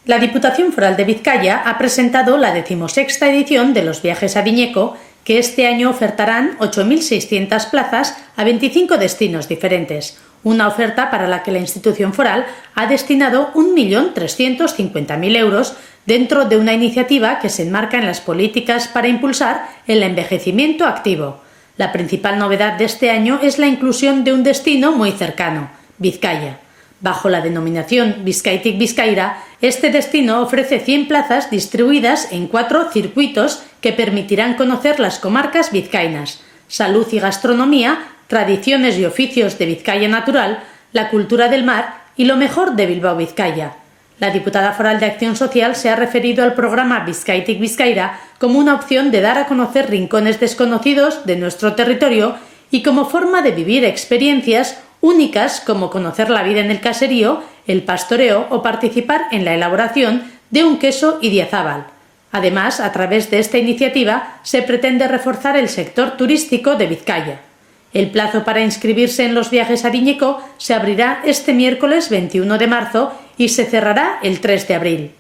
La Diputación Foral de Vizcaya ha presentado la 16ª edición de los Viajes a Diñeco, que este año ofertarán 8.600 plazas a 25 destinos diferentes, una oferta para la que la institución foral ha destinado 1.350.000 euros dentro de una iniciativa que se enmarca en las políticas para impulsar el envejecimiento activo. La principal novedad de este año es la inclusión de un destino muy cercano, Vizcaya. Bajo la denominación Bizkaitik Bizkaira, este destino ofrece 100 plazas distribuidas en 4 circuitos que permitirán conocer las comarcas vizcaínas, salud y gastronomía, tradiciones y oficios de Vizcaya natural, la cultura del mar y lo mejor de Bilbao Vizcaya. La diputada foral de Acción Social se ha referido al programa Bizkaitik Bizkaira como una opción de dar a conocer rincones desconocidos de nuestro territorio y como forma de vivir experiencias únicas como conocer la vida en el caserío, el pastoreo o participar en la elaboración de un queso idiazábal. Además, a través de esta iniciativa se pretende reforzar el sector turístico de Vizcaya. El plazo para inscribirse en los viajes a Diñeco se abrirá este miércoles 21 de marzo y se cerrará el 3 de abril.